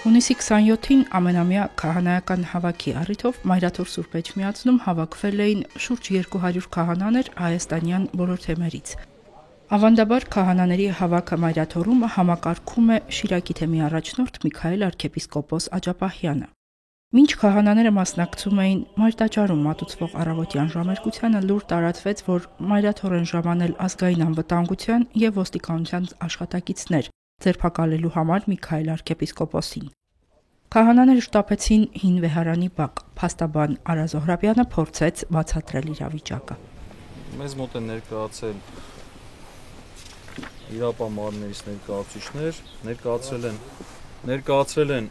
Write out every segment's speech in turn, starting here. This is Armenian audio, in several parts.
Հունիսի 27-ին ամենամյա քահանայական հավաքի առիթով Մայրաթոր Սուրբ Էջմիածնում հավաքվել էին շուրջ 200 քահանաներ հայաստանյան բոլոր թեմերից։ Ավանդաբար քահանաների հավաքը Մայրաթորում համակարգում է Շիրակի թեմի առաջնորդ Միքայել arczepiskopos Աջապահյանը։ Մինչ քահանաները մասնակցում էին մայրտաճարում մատուցվող առավոտյան ժամերկությանը, լուր տարածվեց, որ Մայրաթոր են ժամանել ազգային անվտանգության եւ ոստիկանության աշխատակիցներ, ձերբակալելու համար Միքայել arczepiskoposին։ Քահանաները շտապեցին հին վեհարանի բակ։ Փաստաբան Արա Զոհրաբյանը փորձեց բացատրել իրավիճակը։ Մեզ մոտ են ներկայացել իրապամարներից ներկայացուցիչներ, ներկայացրել են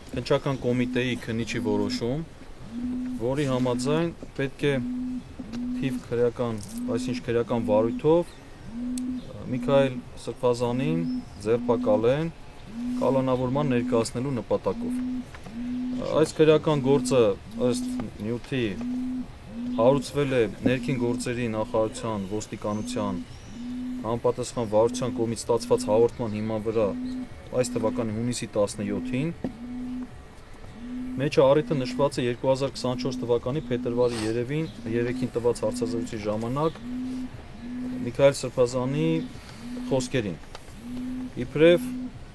քննչական կոմիտեի քննիչի որոշում, որի համաձայն պետք է թիվ քրեական վարույթով Միքայել Սրբազանին ձերբակալեն կալանավորման ներկայացնելու նպատակով։ Այս քրեական գործը ըստ նյութի հարուցվել է ներքին գործերի նախարարության, ոստիկանության, համապատասխան վարչության կողմից ստացված հաղորդման հիման վրա այս թվականի հունիսի 17-ին։ Մեջը առիթը նշված է 2024 թվականի փետրվարի 3-ին տված հարցազրույցի ժամանակ Միքայել Սրբազանի խոսքերին։ Իբրև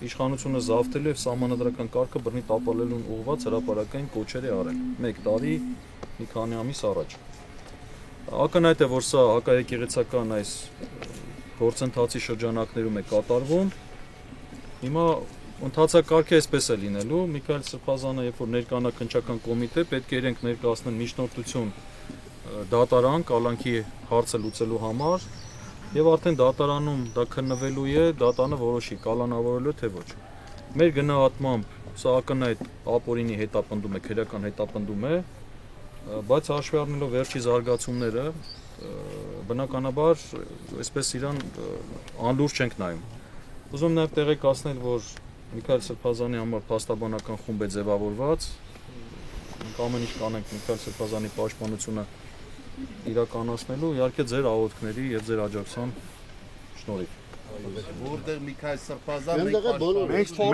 իշխանությունը զավթելու եւ սահմանադրական կարգը բռնի տապալելուն ուղղված հրապարակային կոչեր է արել 1 տարի մի քանի ամիս առաջ։ Ակնհայտ է, որ սա հակաեկեղեցական այս գործընթացի շրջանակներում է կատարվում։ Հիմա ընթացակարգը այսպես է լինելու։ Միքայել Սրբազանը, երբ որ ներկանա քննչական կոմիտե, պետք է իրենք ներկայացնեն միջնորդություն դատարան կալանքի հարցը լուծելու համար, եւ արդեն դատարանում դա քննվելու է, դատարանը որոշի կալանավորելու թե ոչ։ Մեր գնահատմամբ սա ակնհայտ ապօրինի հետապնդում է, քրեական հետապնդում է, բայց հաշվի առնելով վերջի զարգացումները, բնականաբար այսպես իրան անլուրջ չենք նայում։ Ուզում նաեւ տեղեկացնել, որ Միքայել Սրբազանի համար փաստաբանական խումբ է ձևավորված։ Մենք ամեն ինչ կանենք Միքայել Սրբազանի պաշտպանությունը իրականացնելու, իհարկե ձեր աղոթքների եւ ձեր աջակցության շնորհիվ։ Որտեղ Միքայել Սրբազանը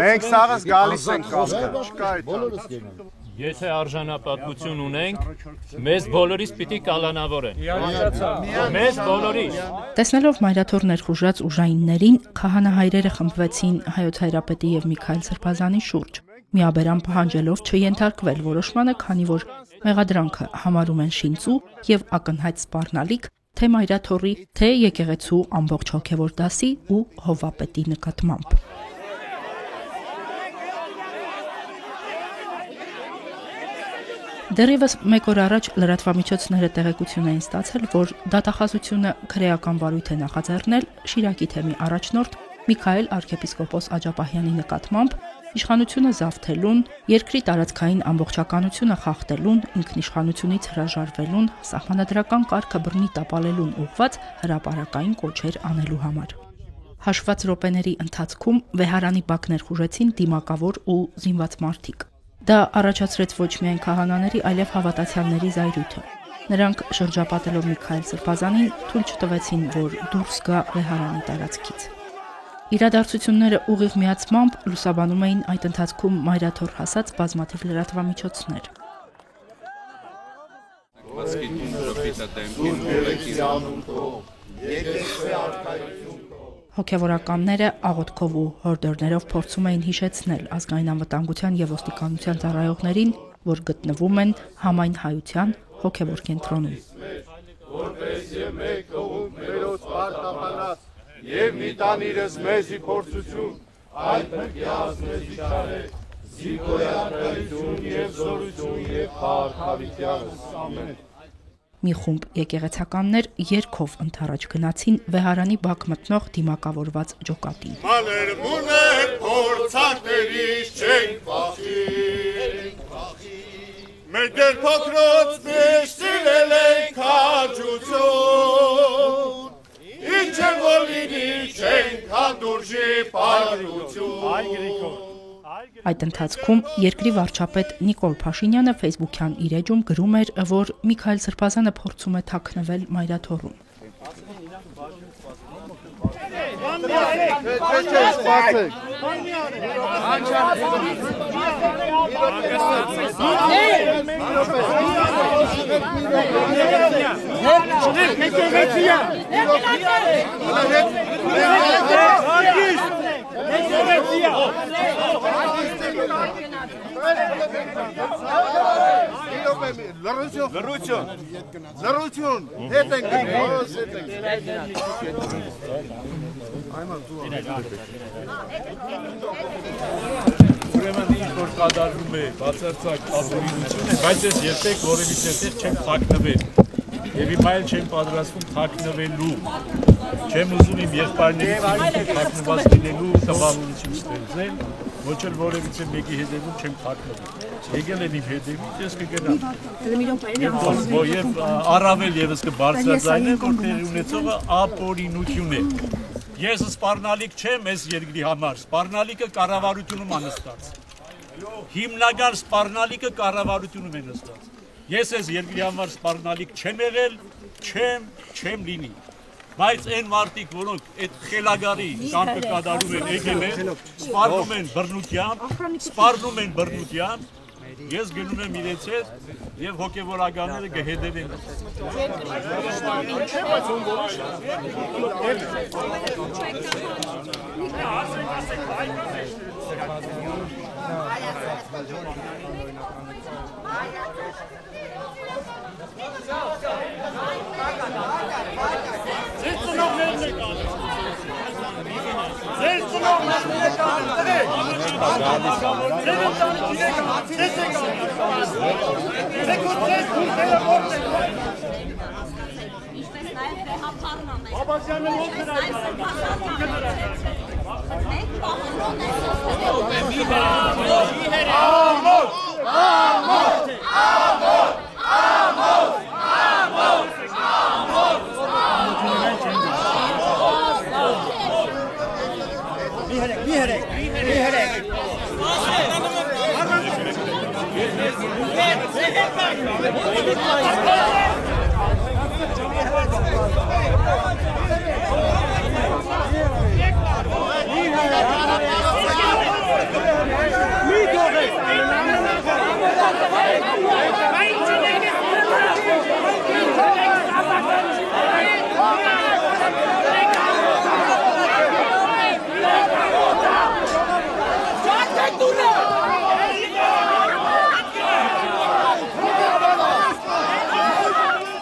մենք սաղս գալիս ենք բոլորս գնանք։ Եթե արժանապատվություն ունենք, մեզ բոլորիս պիտի կալանավորեն։ Մեզ բոլորիս։ Տեսնելով Մայրաթոր ներխուժած ուժայիններին, քահանահայրերը խմբվեցին հայոց հայրապետի եւ Միքայել Սրբազանի շուրջ, միաբերան պահանջելով չենթարկվել որոշմանը, քանի որ մեղադրանքը համարում են շինծու եւ ակնհայտ սպառնալիք թե Մայրաթորի, թե եկեղեցու ամբողջ հոգեվոր դասի ու հովվապետի նկատմամբ։ Դեռևս 1 օր առաջ լրատվամիջոցները տեղեկություն էին ստացել, որ դատախազությունը քրեական վարույթ է նախաձեռնել Շիրակի թեմի առաջնորդ Միքայել arczepiskopos Աջապահյանի նկատմամբ, իշխանությունը զավթելուն, երկրի տարածքային ամբողջականությունը խախտելուն, ինքնիշխանությունից հրաժարվելուն, սահմանադրական կարգը բռնի տապալելուն ուղղված հրապարակային կոչեր անելու համար։ Հաշված րոպեների ընթացքում վեհարանի բակ ներխուժեցին դիմակավոր ու զինված մարդիկ։ Դա առաջացրեց ոչ միայն քահանաների, այլև հավատացյալների զայրույթը։ Նրանք շրջապատելով Միքայել Սրբազանին թույլ չտվեցին, որ դուրս գա վեհարանի տարածքից։ Իրադարձությունները ուղիղ միացմամբ լուսաբանում էին այդ ընթացքում Մայրաթոր հասած բազմաթիվ լրատվամիջոցներ։ Հոգևորականները աղոթքով ու հորդորներով փորձում էին հիշեցնել ազգային անվտանգության եւ ոստիկանության ծառայողներին, որ գտնվում են համայն հայության հոգևոր կենտրոնում։ Եվ մի տանիրս մեզի փորձություն, այլ փրկյաս մեզ իշխարե, զիգոյակալություն և զորություն և փառքավիտյանս, ամեն։ Մի խումբ եկեղեցականներ երկով ընդառաջ գնացին վեհարանի բակ մտնող դիմակավորված ջոկատին։ Մաներ մուներ փորձանքներից չենք վախի, մենք դեր փոքրոց մեջ սիրել ենք քաջություն, ինչ են որ լինի չենք հանդուրժի պարություն։ Այդ ընթացքում երկրի վարչապետ Նիկոլ Փաշինյանը Facebook-յան իր էջում գրում էր, որ Միքայել Սրբազանը փորձում է թաքնվել Մայրաթորում։ Լռություն, հետ ենք Ուրեմն ինչ որ կատարվում է բացարձակ ապօրինություն է, բայց ես երբեք որևիցե տեղ չեմ թաքնվել։ Եվ հիմա էլ չեմ պատրաստվում թաքնվելու։ Չեմ ուզում իմ եղբայրների թաքնված լինելու տպավորություն ստեղծել, ոչ էլ որևիցե մեկի հետևում չեմ թաքնվել։ Եկել են իմ հետևից, ես կգնամ։ Եվ առավել եւս կբարձրաձայնեմ, որ տեղի ունեցողը ապօրինություն է։ Ես սպառնալիք չեմ այս երկրի համար, սպառնալիքը կառավարությունում է նստած։ Հիմնական սպառնալիքը կառավարությունում է նստած։ Ես այս երկրի համար սպառնալիք չեմ եղել, չեմ լինի։ Բայց այն մարդիկ, որոնք այդ խելագարի կամքը կատարում են, եկել են, սպառնում են բռնությամբ, ես գնում եմ իրենց հետ եւ հոգեվորականները կհետևեն։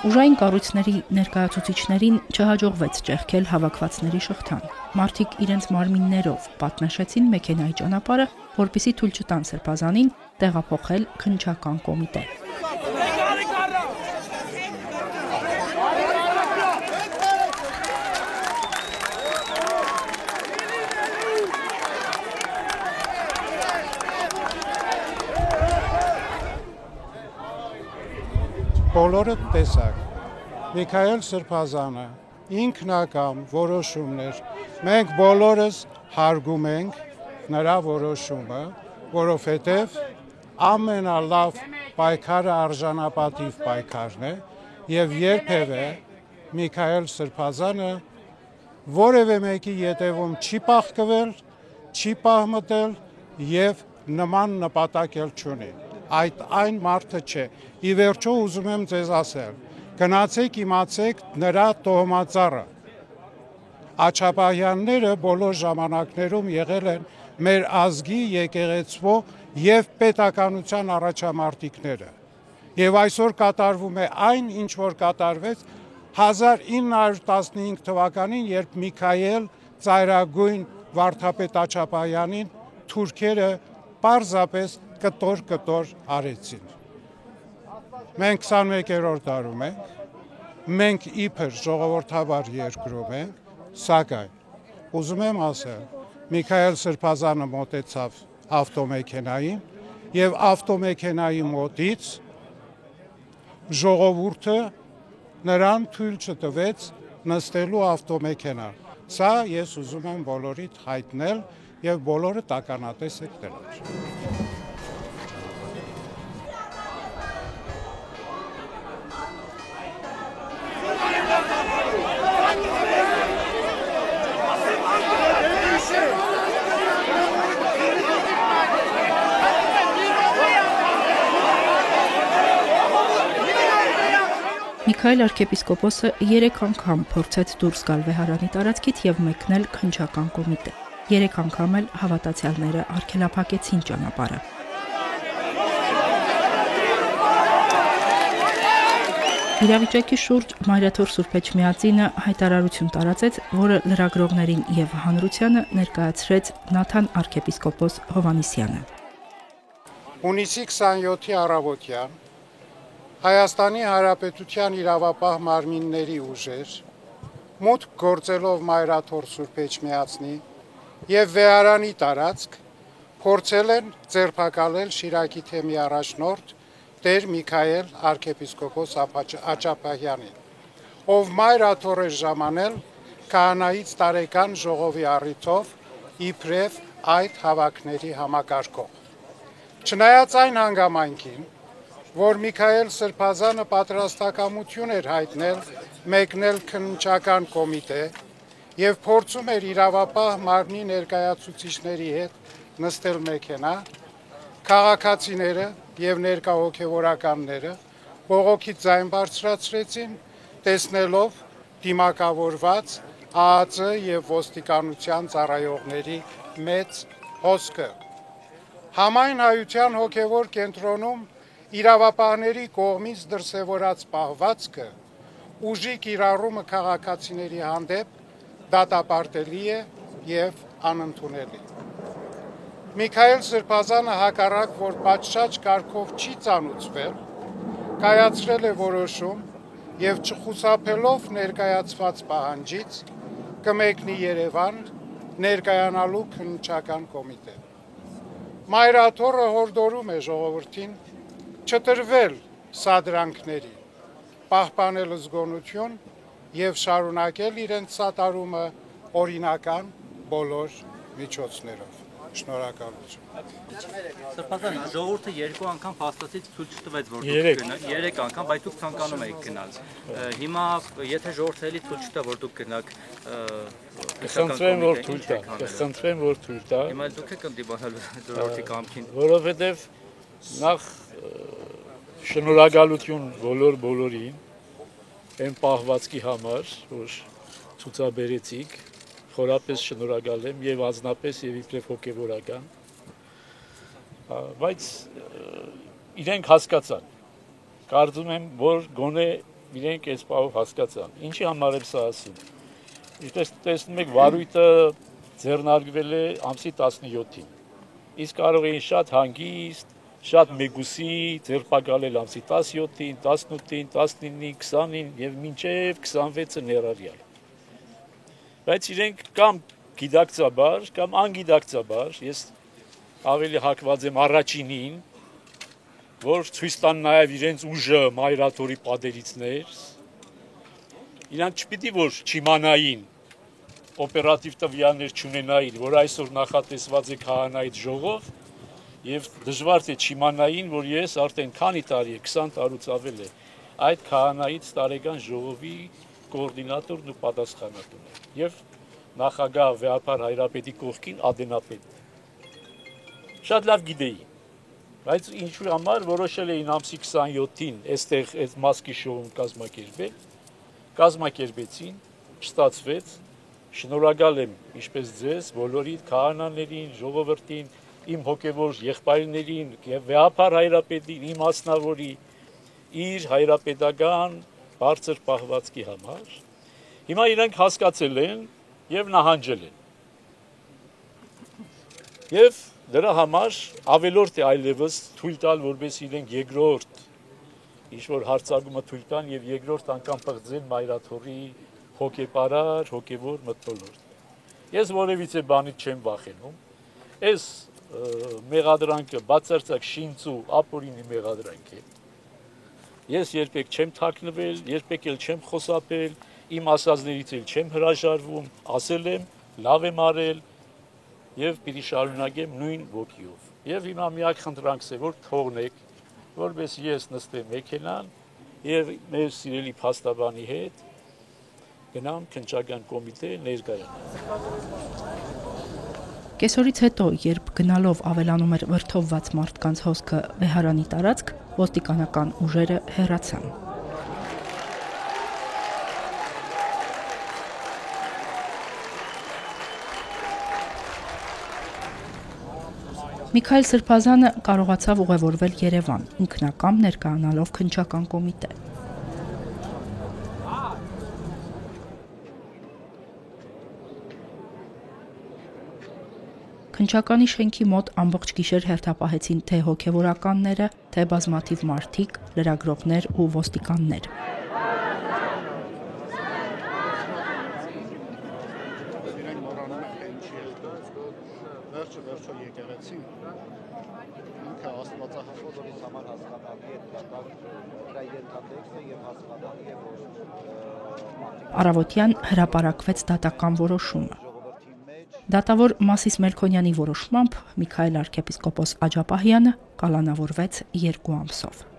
Ուժային կառույցների ներկայացուցիչներին չհաջողվեց ճեղքել հավաքվածների շղթան։ Մարդիկ իրենց մարմիններով պատնեշեցին մեքենայի ճանապարհը, որպեսզի թույլ չտան սրբազանին տեղափոխել քննչական կոմիտե։ Բոլորը տեսակ, Միքայել Սրբազանը, ինքնակամ որոշումներ, մենք բոլորս հարգում ենք նրա որոշումը, որովհետև ամենալավ պայքարը արժանապատիվ պայքարն է և երբևէ Միքայել Սրբազանը որևէ մեկի ետևում չի պաղկվել, չի պահմտել և նման նպատակ էլ չունի։ Այդ այն մարդը չէ։ Ի վերջո ուզում եմ ձեզ ասել, գնացեք իմացեք նրա տոհմածառը։ Աչապահյանները բոլոր ժամանակներում եղել են մեր ազգի եկեղեցու և պետականության առաջամարտիկները։ Եվ այսօր կատարվում է այն, ինչ որ կատարվեց 1915 թվականին, երբ Միքայել ծայրագույն վարդապետ Աչապահյանին թուրքերը պարզապես կտոր արեցին։ Մենք 21-րդ դարում ենք, մենք իբր ժողովրդավար երկրում ենք, սակայն ուզում եմ ասել, Միքայել Սրբազանը մոտեցավ ավտոմեքենային և ավտոմեքենայի մոտից ժողովուրդը նրան թույլ չտվեց նստելու ավտոմեքենան։ Սա ես ուզում եմ բոլորիդ հայտնել և բոլորը տականատես եք դրանց։ Միքայել arczepiskopos-ը 3 անգամ փորձեց դուրս գալ վեհարանի տարածքից եւ մեկնել քննչական կոմիտե։ 3 անգամ էլ հավատացյալները արգելափակեցին ճանապարհը։ Իրավիճակի շուրջ Մայրաթոր Սուրբ Էջմիածինը հայտարարություն տարածեց, որը լրագրողներին եւ հանրությանը ներկայացրեց Նաթան arczepiskopos Հովհաննիսյանը։ Հունիսի 27-ի առավոտյան Հայաստանի Հանրապետության իրավապահ մարմինների ուժեր մուտք գործելով Մայրաթոր Սուրբ Էջմիածնի եւ վեհարանի տարածք փորձել են ձերբակալել Շիրակի թեմի առաջնորդ Տեր Միքայել arczepiskopos Աճապահյանին, ով Մայրաթոր է ժամանել քահանայից տարեկան ժողովի առիթով իբրև այդ հավաքների համակարգող։ Չնայած այն հանգամանքին, որ Միքայել Սրբազանը պատրաստակամություն էր հայտնել մեկնել քննչական կոմիտե եւ փորձում էր իրավապահ մարմնի ներկայացուցիչների հետ նստել մեքենա, քաղաքացիները եւ ներկա հոգեվորականները բողոքի ձայն բարձրացրեցին, տեսնելով դիմակավորված ԱԱԾ եւ ոստիկանության ծառայողների մեծ հոսքը։ Համայն հայության հոգեվոր կենտրոնում իրավապահների կողմից դրսևորած պահվածքը ուժի կիրառումը քաղաքացիների հանդեպ դատապարտելի է եւ անընդունելի։ Միքայել Սրբազանը հակառակ, որ պատշաճ կարգով չի ծանուցվել, կայացրել է որոշում եւ չխուսափելով ներկայացված պահանջից կմեկնի Երևան ներկայանալու քննչական կոմիտե։ Մայրաթորը հորդորում է ժողովրդին չտրվել սադրանքների, պահպանել զգոնություն եւ շարունակել իրենց սատարումը օրինական բոլոր միջոցներով։ Շնորհակալություն։ Սրբազան, ժողովուրդը 2 անգամ փաստացից ցույց չտվեց, որ դուք գնաք, 3 անգամ, բայց դուք ցանկանում եք գնալ։ Հիմա եթե ժողովուրդը էլի ցույց չտա, որ դուք գնաք, կխնդրեմ, որ ցույց տա, կխնդրեմ, որ ցույց տա։ Հիմա դուք եք ընդդիմել ժողովրդի կամքին։ Որովհետև նախ շնորհակալություն բոլորին այն պահվածքի համար, որ ցուցաբերեցիք, խորապես շնորհակալ եմ եւ ազնապես եւ իբրև հոգեվորական, բայց իրենք հասկացան, կարծում եմ, որ գոնե իրենք այս պահով հասկացան, ինչի համար եմ սա ասում, ինչպես տեսնում եք, վարույթը ձեռնարկվել է ամսի 17-ին, իսկ կարող էին շատ հանգիստ, շատ մեգուսի ձերբակալել ամսի 17-ին, 18-ին, 19-ին, 20-ին եւ մինչեւ 26-ը ներառյալ։ Բայց իրենք կամ գիտակցաբար, կամ անգիտակցաբար, ես ավելի հակված եմ առաջինին, որ ցույց տան նաեւ իրենց ուժը Մայրաթորի պատերիցներ, իրանք չպիտի որ չիմանային, օպերատիվ տվյալներ չունենային, որ այսօր նախատեսված է քահանայից ժողով, եւ դժվար թե չիմանային, որ ես արդեն քանի տարի է, 20 տարուց ավել է, այդ քահանայից տարեկան ժողովի կոորդինատորն ու պատասխանատուն է եւ նախագահ վեհապար Հայրապետի կողքին ադենապետ։ Շատ լավ գիտեի, բայց ինչու համար որոշել էին ամսի 27-ին այստեղ այդ մասկի շոուն կազմակերպեցին, չստացվեց, շնորհակալ եմ ինչպես ձեզ, բոլորիդ քահանաներին, ժողովրդին, իմ հոգևոր եղբայրներին եւ վեհապար Հայրապետին, իմ մասնավորի իր հայրապետական բարձր պահվածքի համար, հիմա իրանք հասկացել են եւ նահանջել են։ Եվ դրա համար ավելորդ է այլևս թույլ տալ, որպես իրենք երկրորդ ինչ-որ հարցակումը թույլ տան եւ երկրորդ անգամ պղծեն Մայրաթորի հոգեպարար, հոգևոր մթնոլորտ։ Ես որևիցե բանից չեմ վախենում։ Այս մեղադրանքը բացարձակ շինծու ապօրինի մեղադրանք է։ Ես երբեք չեմ թաքնվել, երբեք էլ չեմ խոսապել, իմ ասածներից էլ չեմ հրաժարվում, ասել եմ, լավ եմ արել եւ պիտի շարունակեմ նույն ոգիով։ Եվ հիմա միակ խնդրանքս է, որ թողնեք, որպես ես նստեմ մեքենան եւ մեր սիրելի փաստաբանի հետ գնամ քննչական կոմիտե ներկայանալ։ Կեսօրից հետո, երբ գնալով ավելանում էր վրդովված մարդկանց հոսքը վեհարանի տարածք, ոստիկանական ուժերը հեռացան։ Միքայել Սրբազանը կարողացավ ուղևորվել Երևան, ինքնակամ ներկայանալով քննչական կոմիտե։ Քննչականի շենքի մոտ ամբողջ գիշեր հերթապահեցին թե հոգևորականները, թե բազմաթիվ մարդիկ, լրագրողներ ու ոստիկաններ։ Առավոտյան հրապարակվեց դատական որոշումը։ Դատավոր Մասիս Մելքոնյանի որոշմամբ Միքայել arczepiskopos Աջապահյանը կալանավորվեց 2 ամսով։